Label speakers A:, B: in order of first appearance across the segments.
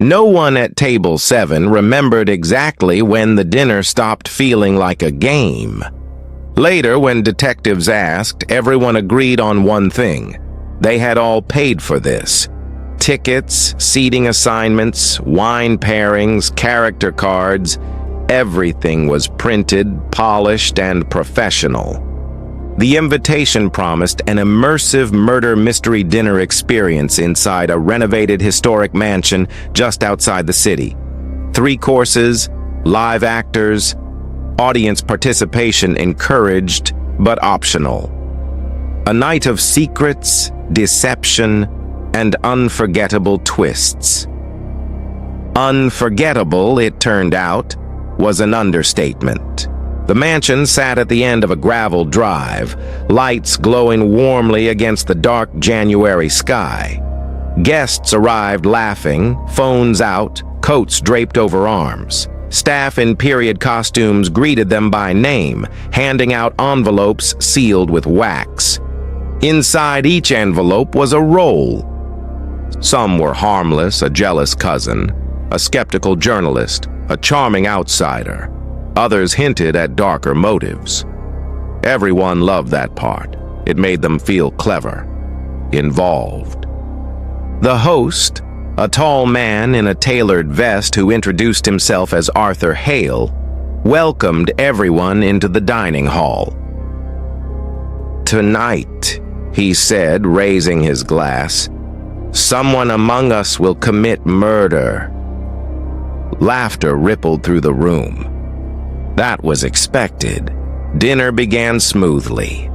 A: No one at table 7 remembered exactly when the dinner stopped feeling like a game. Later, when detectives asked, everyone agreed on one thing. They had all paid for this. Tickets, seating assignments, wine pairings, character cards, everything was printed, polished, and professional. The invitation promised an immersive murder mystery dinner experience inside a renovated historic mansion just outside the city. 3 courses, live actors, audience participation encouraged but optional. A night of secrets, deception, and unforgettable twists. Unforgettable, it turned out, was an understatement. The mansion sat at the end of a gravel drive, lights glowing warmly against the dark January sky. Guests arrived laughing, phones out, coats draped over arms. Staff in period costumes greeted them by name, handing out envelopes sealed with wax. Inside each envelope was a role. Some were harmless, a jealous cousin, a skeptical journalist, a charming outsider. Others hinted at darker motives. Everyone loved that part. It made them feel clever, involved. The host, a tall man in a tailored vest who introduced himself as Arthur Hale, welcomed everyone into the dining hall. "Tonight," he said, raising his glass, "someone among us will commit murder." Laughter rippled through the room. That was expected. Dinner began smoothly.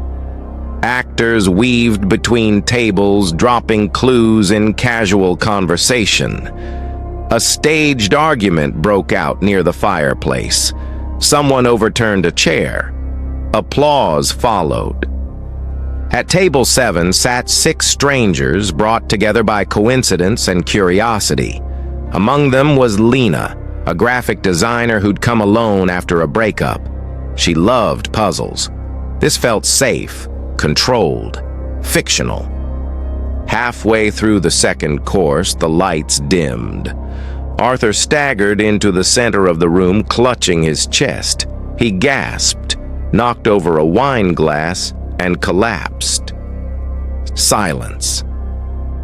A: Actors weaved between tables, dropping clues in casual conversation. A staged argument broke out near the fireplace. Someone overturned a chair. Applause followed. At table 7 sat 6 strangers brought together by coincidence and curiosity. Among them was Lena, a graphic designer who'd come alone after a breakup. She loved puzzles. This felt safe, controlled, fictional. Halfway through the second course, the lights dimmed. Arthur staggered into the center of the room, clutching his chest. He gasped, knocked over a wine glass, and collapsed. Silence.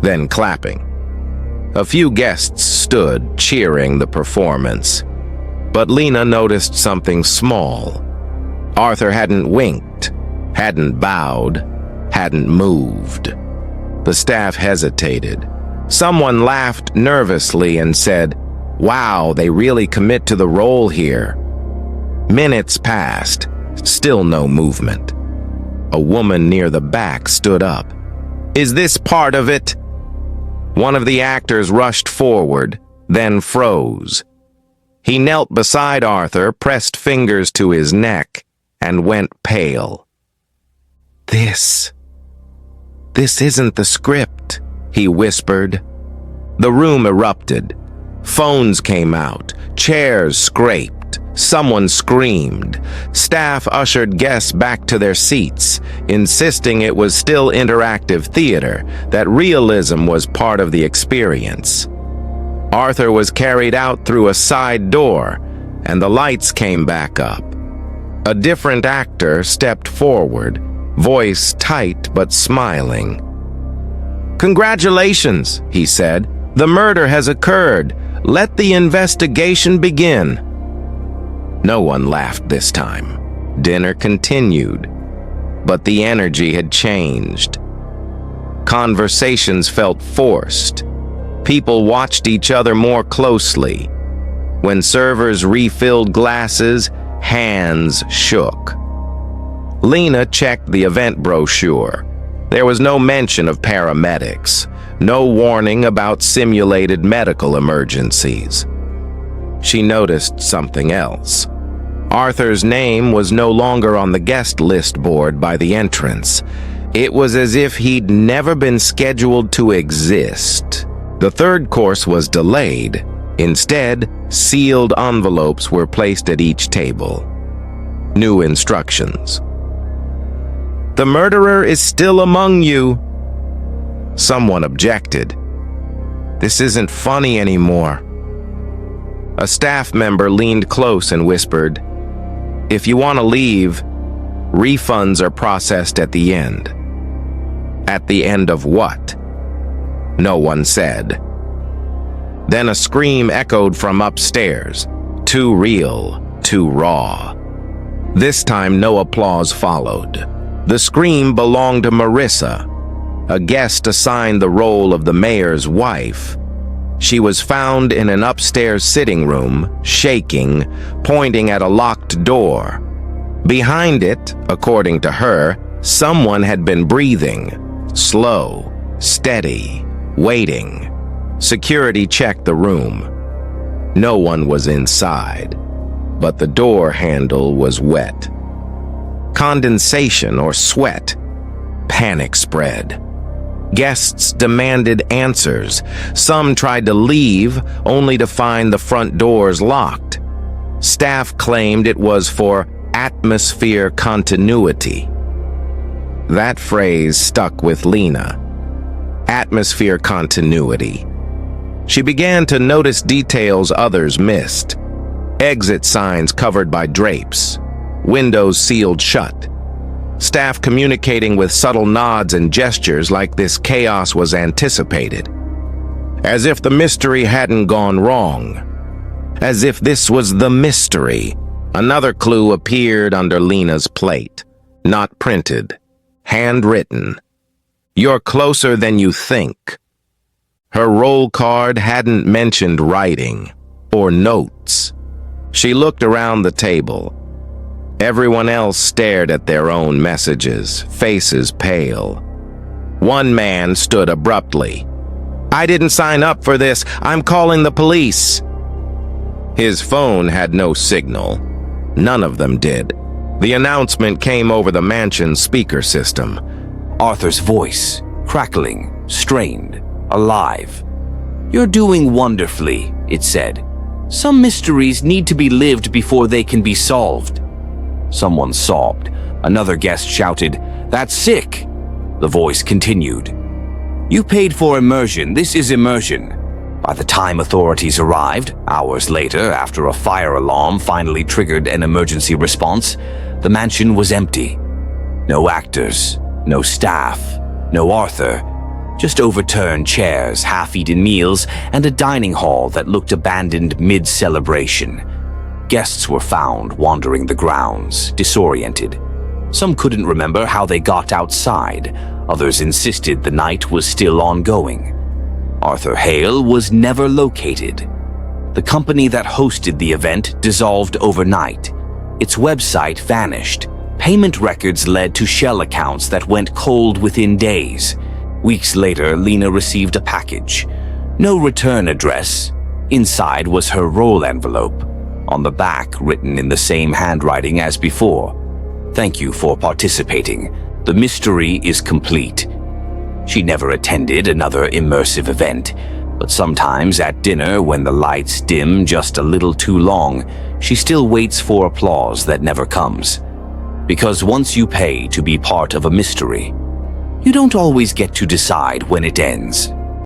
A: Then clapping. A few guests stood, cheering the performance. But Lena noticed something small. Arthur hadn't winked, hadn't bowed, hadn't moved. The staff hesitated. Someone laughed nervously and said, "Wow, they really commit to the role here." Minutes passed, still no movement. A woman near the back stood up. "Is this part of it?" One of the actors rushed forward, then froze. He knelt beside Arthur, pressed fingers to his neck, and went pale. This isn't the script," he whispered. The room erupted. Phones came out, chairs scraped, someone screamed. Staff ushered guests back to their seats, insisting it was still interactive theater, that realism was part of the experience. Arthur was carried out through a side door, and the lights came back up. A different actor stepped forward, voice tight but smiling. "Congratulations," he said. "The murder has occurred. Let the investigation begin." No one laughed this time. Dinner continued, but the energy had changed. Conversations felt forced. People watched each other more closely. When servers refilled glasses, hands shook. Lena checked the event brochure. There was no mention of paramedics, no warning about simulated medical emergencies. She noticed something else. Arthur's name was no longer on the guest list board by the entrance. It was as if he'd never been scheduled to exist. The third course was delayed. Instead, sealed envelopes were placed at each table. New instructions. "The murderer is still among you." Someone objected. "This isn't funny anymore." A staff member leaned close and whispered, "If you want to leave, refunds are processed at the end." At the end of what? No one said. Then a scream echoed from upstairs. Too real, too raw. This time no applause followed. The scream belonged to Marissa, a guest assigned the role of the mayor's wife. She was found in an upstairs sitting room, shaking, pointing at a locked door. Behind it, according to her, someone had been breathing, slow, steady, waiting. Security checked the room. No one was inside, but the door handle was wet. Condensation or sweat. Panic spread. Guests demanded answers. Some tried to leave, only to find the front doors locked. Staff claimed it was for atmosphere continuity. That phrase stuck with Lena. Atmosphere continuity. She began to notice details others missed. Exit signs covered by drapes. Windows sealed shut. Staff communicating with subtle nods and gestures like this chaos was anticipated. As if the mystery hadn't gone wrong. As if this was the mystery. Another clue appeared under Lena's plate. Not printed. Handwritten. "You're closer than you think." Her roll card hadn't mentioned writing or notes. She looked around the table. Everyone else stared at their own messages, faces pale. One man stood abruptly. "I didn't sign up for this. I'm calling the police." His phone had no signal. None of them did. The announcement came over the mansion's speaker system.
B: Arthur's voice, crackling, strained, alive. "You're doing wonderfully," it said. "Some mysteries need to be lived before they can be solved." Someone sobbed. Another guest shouted, "That's sick." The voice continued. "You paid for immersion. This is immersion." By the time authorities arrived, hours later, after a fire alarm finally triggered an emergency response, the mansion was empty. No actors, no staff, no Arthur, just overturned chairs, half-eaten meals, and a dining hall that looked abandoned mid-celebration. Guests were found wandering the grounds, disoriented. Some couldn't remember how they got outside. Others insisted the night was still ongoing. Arthur Hale was never located. The company that hosted the event dissolved overnight. Its website vanished. Payment records led to shell accounts that went cold within days. Weeks later, Lena received a package. No return address. Inside was her roll envelope. On the back, written in the same handwriting as before, "Thank you for participating. The mystery is complete." She never attended another immersive event, but sometimes at dinner when the lights dim just a little too long, she still waits for applause that never comes. Because once you pay to be part of a mystery, you don't always get to decide when it ends.